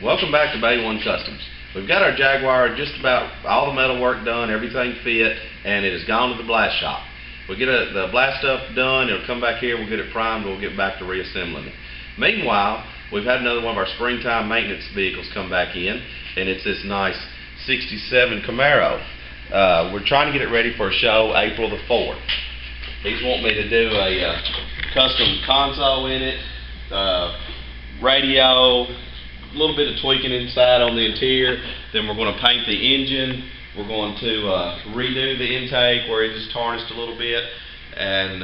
Welcome back to Bay One Customs. We've got our Jaguar just about all the metal work done, everything fit, and it has gone to the blast shop. We'll get the blast stuff done, it'll come back here, we'll get it primed, we'll get back to reassembling it. Meanwhile, we've had another one of our springtime maintenance vehicles come back in, and it's this nice 67 Camaro. We're trying to get it ready for a show April the 4th. He's wanting me to do a custom console in it, radio, a little bit of tweaking inside on the interior. Then we're going to paint the engine. We're going to redo the intake where it is tarnished a little bit, and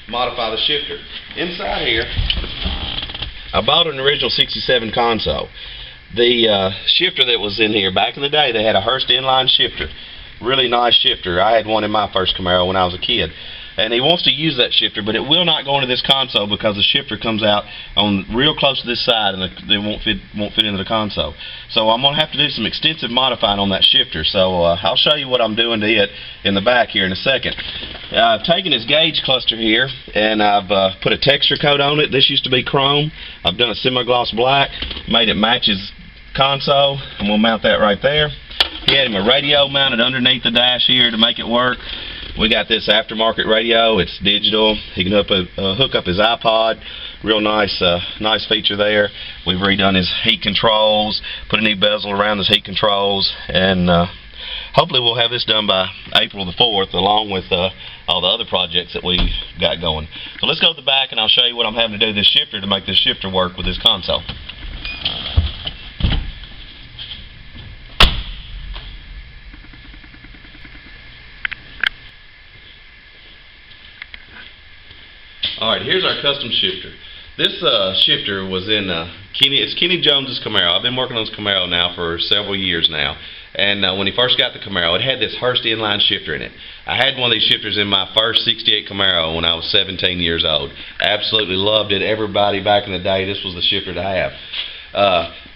modify the shifter. Inside here, I bought an original 67 console. The shifter that was in here, back in the day, they had a Hurst inline shifter. Really nice shifter. I had one in my first Camaro when I was a kid. And he wants to use that shifter, but it will not go into this console because the shifter comes out on real close to this side, and they won't fit into the console. So I'm going to have to do some extensive modifying on that shifter. So I'll show you what I'm doing to it in the back here in a second. I've taken his gauge cluster here, and I've put a texture coat on it. This used to be chrome. I've done a semi-gloss black, made it match his console. I'm going to mount that right there. He had him a radio mounted underneath the dash here to make it work. We got this aftermarket radio. It's digital. He can hook up his iPod. Real nice, nice feature there. We've redone his heat controls, put a new bezel around his heat controls, and hopefully we'll have this done by April the 4th, along with all the other projects that we've got going. So let's go to the back, and I'll show you what I'm having to do to this shifter to make this shifter work with this console. Alright, here's our custom shifter. This shifter was in Kenny Jones's Camaro. I've been working on this Camaro now for several years now. And when he first got the Camaro, it had this Hurst inline shifter in it. I had one of these shifters in my first 68 Camaro when I was 17 years old. Absolutely loved it. Everybody back in the day, this was the shifter to have.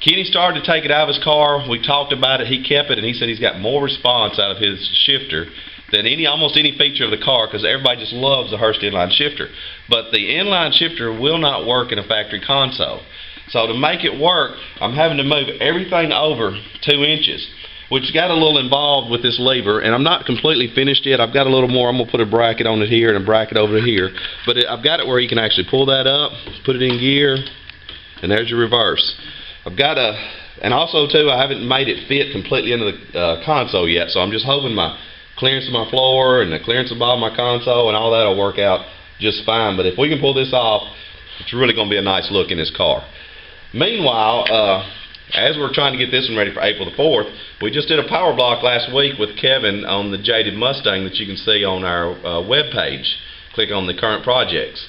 Kenny started to take it out of his car. We talked about it. He kept it, and he said he's got more response out of his shifter than almost any feature of the car, because everybody just loves the Hurst inline shifter. But the inline shifter will not work in a factory console. So to make it work, I'm having to move everything over 2 inches, which got a little involved with this lever, and I'm not completely finished yet. I've got a little more. I'm going to put a bracket on it here and a bracket over here. But I've got it where you can actually pull that up, put it in gear, and there's your reverse. I've got and also too, I haven't made it fit completely into the console yet, so I'm just hoping my clearance of my floor and the clearance of the bottom of my console and all that will work out just fine. But if we can pull this off, it's really going to be a nice look in this car. Meanwhile, as we're trying to get this one ready for April the 4th, we just did a power block last week with Kevin on the JADED Mustang that you can see on our web page. Click on the current projects.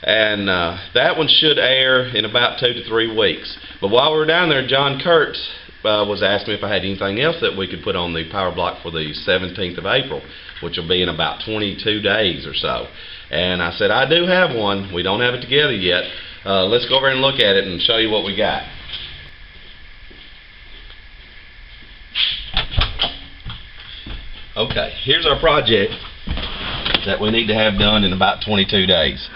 And that one should air in about 2 to 3 weeks. But while we were down there, John Kurtz was asking me if I had anything else that we could put on the power block for the 17th of April, which will be in about 22 days or so. And I said, I do have one. We don't have it together yet. Let's go over and look at it and show you what we got. Okay, here's our project that we need to have done in about 22 days.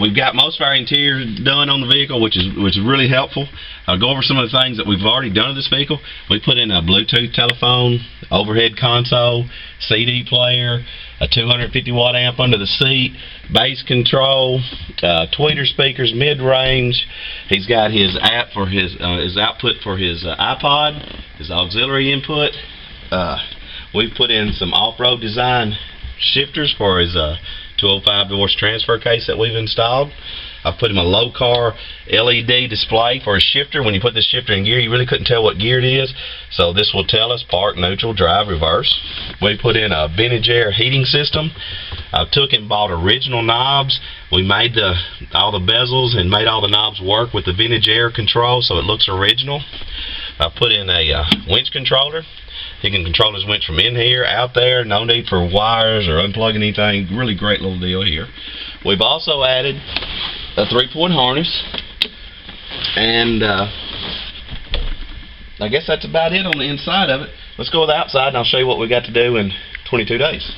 We've got most of our interior done on the vehicle, which is really helpful. I'll go over some of the things that we've already done to this vehicle. We put in a Bluetooth telephone, overhead console, CD player, a 250 watt amp under the seat, bass control, tweeter speakers, mid-range. He's got his app for his output for his iPod, his auxiliary input. We've put in some off-road design shifters for his 205 divorce transfer case that we've installed. I've put him a low car LED display for his shifter. When you put this shifter in gear, you really couldn't tell what gear it is, so this will tell us park, neutral, drive, reverse. We put in a vintage air heating system. I took and bought original knobs. We made all the bezels and made all the knobs work with the vintage air control, so it looks original. I put in a winch controller. He can control his winch from in here, out there, no need for wires or unplugging anything. Really great little deal here. We've also added a 3-point harness, and I guess that's about it on the inside of it. Let's go with the outside and I'll show you what we got to do in 22 days.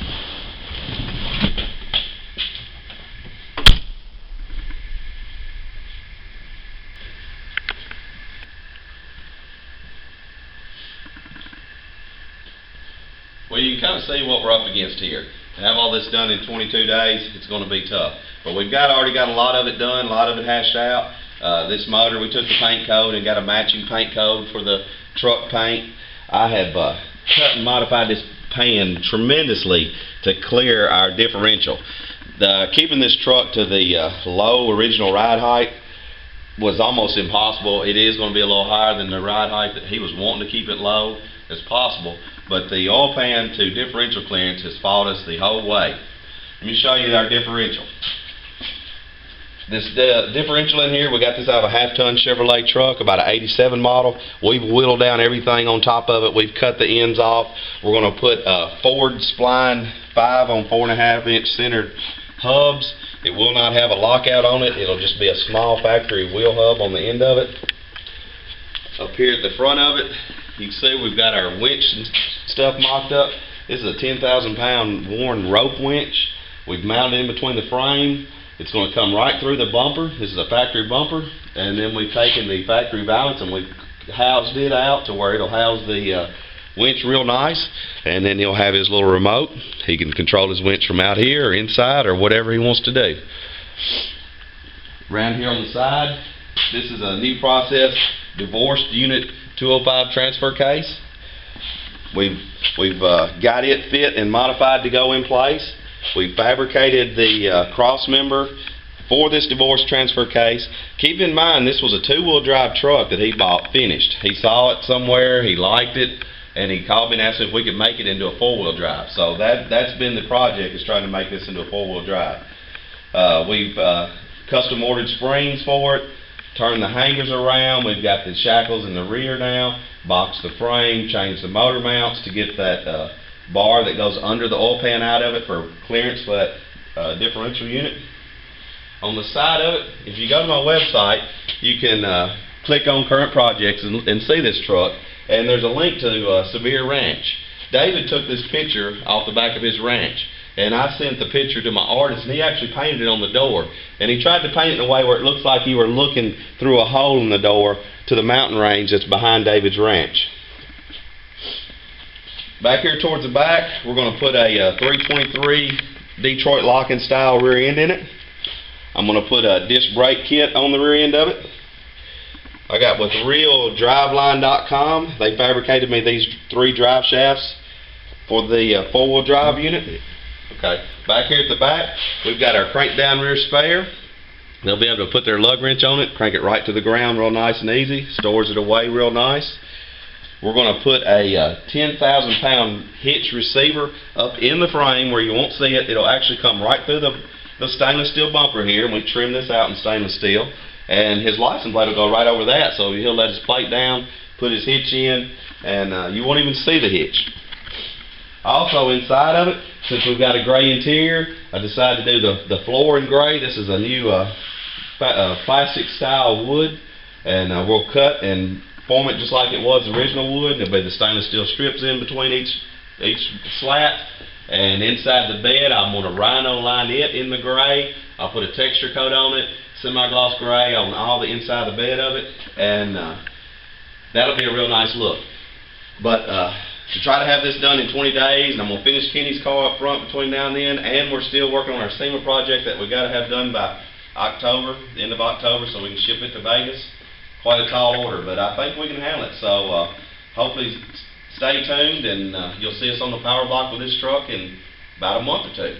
can kind of see what we're up against here. To have all this done in 22 days, it's going to be tough. But we've already got a lot of it done, a lot of it hashed out. This motor, we took the paint code and got a matching paint code for the truck paint. I have cut and modified this pan tremendously to clear our differential. Keeping this truck to the low original ride height was almost impossible. It is going to be a little higher than the ride height that he was wanting to keep it low as possible, but the oil pan to differential clearance has fought us the whole way. Let me show you our differential. This differential in here, we got this out of a half-ton Chevrolet truck, about an 87 model. We've whittled down everything on top of it. We've cut the ends off. We're going to put Ford spline 5 on 4.5-inch centered hubs. It will not have a lockout on it. It'll just be a small factory wheel hub on the end of it. Up here at the front of it, you can see we've got our winch and stuff mocked up. This is a 10,000-pound worn rope winch. We've mounted in between the frame. It's going to come right through the bumper. This is a factory bumper, and then we've taken the factory valance and we've housed it out to where it'll house the winch real nice, and then he'll have his little remote. He can control his winch from out here or inside or whatever he wants to do. Around here on the side, this is a new process divorced unit 205 transfer case. We've got it fit and modified to go in place. We fabricated the cross member for this divorce transfer case. Keep in mind, this was a 2-wheel drive truck that he bought finished. He saw it somewhere, he liked it, and he called me and asked if we could make it into a 4-wheel drive. So that's been the project, is trying to make this into a 4-wheel drive. We've custom ordered springs for it, turned the hangers around. We've got the shackles in the rear now, boxed the frame, changed the motor mounts to get that bar that goes under the oil pan out of it for clearance for that differential unit. On the side of it, if you go to my website, you can click on current projects and see this truck, and there's a link to Severe Ranch. David took this picture off the back of his ranch, and I sent the picture to my artist, and he actually painted it on the door, and he tried to paint it in a way where it looks like you were looking through a hole in the door to the mountain range that's behind David's ranch. Back here towards the back, we're going to put a 323 Detroit locking style rear end in it. I'm going to put a disc brake kit on the rear end of it. I got with RealDriveline.com. They fabricated me these 3 drive shafts for the 4-wheel drive unit. Okay, back here at the back, we've got our crank down rear spare. They'll be able to put their lug wrench on it, crank it right to the ground real nice and easy, stores it away real nice. We're going to put a 10,000-pound hitch receiver up in the frame where you won't see it. It'll actually come right through the stainless steel bumper here, and we trim this out in stainless steel. And his license plate will go right over that, so he'll let his plate down, put his hitch in, and you won't even see the hitch. Also inside of it, since we've got a gray interior, I decided to do the floor in gray. This is a new plastic style wood, and we'll cut and form it just like it was original wood. There'll be the stainless steel strips in between each slat. And inside the bed, I'm going to rhino line it in the gray. I'll put a texture coat on it, semi-gloss gray on all the inside of the bed of it, and that'll be a real nice look. But to try to have this done in 20 days, and I'm going to finish Kenny's car up front between now and then, and we're still working on our SEMA project that we've got to have done by October, the end of October, so we can ship it to Vegas. Quite a tall order, but I think we can handle it. So hopefully stay tuned, and you'll see us on the power block with this truck in about a month or 2.